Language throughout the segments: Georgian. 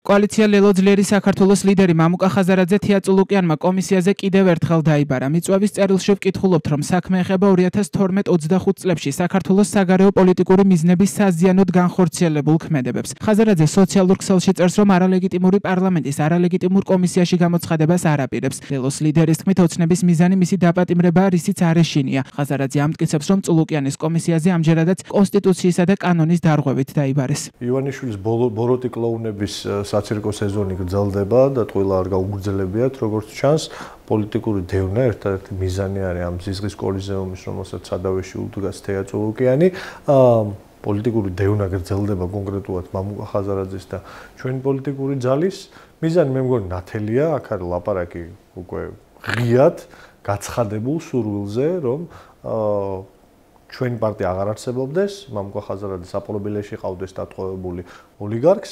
Koalitsია ლელო ძლიერი საქართველოს ლიდერი მამუკა ხაზარაძე თეატრულუკიანმა კომისიაზე კიდევ ერთხელ დაიბარა. მიწვევის წერილში ვკითხულობთ, რომ საქმე ეხება 2012-25 წლებში საქართველოს საგარეო პოლიტიკური მიზნების საზიანოდ განხორციელებულ ქმედებებს. ხაზარაძე სოციალურ ქსელში წერს, რომ არალეგიტიმური პარლამენტის არალეგიტიმურ კომისიაში გამოცხადებას არ აპირებს. ლელოს ლიდერის თქმით, ოცნების მიზანი მისი დაპატიმრებაა, რისიც არ ეშინია. ხაზარაძე ამტკიცებს, რომ წულუკიანის კომისიაზე ამჯერადაც კონსტიტუციისა და კანონის დარღვევით დაიბარეს. ივანიშვილის ბოროტი კლოუნების საცირკო სეზონი გრძელდება და ტყუილა არ გაუგრძელებიათ, როგორც ჩანს, პოლიტიკური დევნა ერთ-ერთი მიზანი არის ამ ზიზღის კოლიზეუმის, რომელსაც სადავეში უდგას თეატრულუკიანი. პოლიტიკური დევნა გრძელდება კონკრეტულად მამუკა ხაზარაძის და ჩვენი პოლიტიკური ძალის. მიზანი მე მგონი ნათელია, აქ არის ლაპარაკი უკვე ღიად გაცხადებულ სურვილზე, რომ ჩვენი პარტია აღარ არსებობდეს, მამუკა ხაზარაძე საპყრობილეში ყავდეს დატყვევებული ოლიგარქს.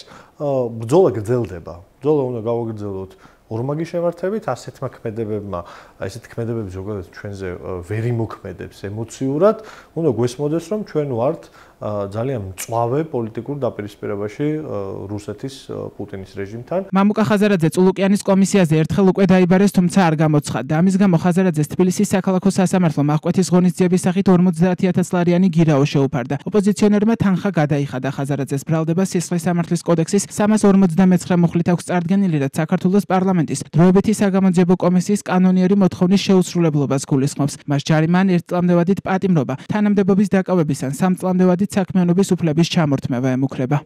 ბრძოლა გრძელდება. ბრძოლა უნდა გავაგრძელოთ ორმაგი შემართებით, ასეთმა ქმედებებმა, ესეთ ქმედებები ზოგადად ჩვენზე ვერ იმოქმედებს ემოციურად. უნდა გვესმოდეს, რომ ჩვენ ვართ ძალიან მწვავე პოლიტიკურ დაპირისპირებაში რუსეთის პუტინის რეჟიმთან. მამუკა ხაზარაძე წულუკიანის კომისიაზე ერთხელ უკვე დაიბარეს, თუმცა არ გამოცხადდა. ამის გამო ხაზარაძეს თბილისის საქალაქო სასამართლომ აღკვეთის ღონისძიების სახით 50,000 ლარიანი გირაო შეუფარდა. ოპოზიციონერმა თანხა გადაიხადა. ხაზარაძეს ბრალდება სისხლის სამართლის კოდექსის 349 მუხლით აქვს წარდგენილი, რაც საქართველოს პარლამენტის დროებითი საგამოძიებო კომისიის კანონიერი მოთხოვნის შეუსრულებლობას გულისხმობს. მას ჯარიმა ან 1 წლამდე პატიმრობა, თანამდებობის დაკავების ან 3 წლამდე საქმიანობის უფლების ჩამორთმევა ემუქრება.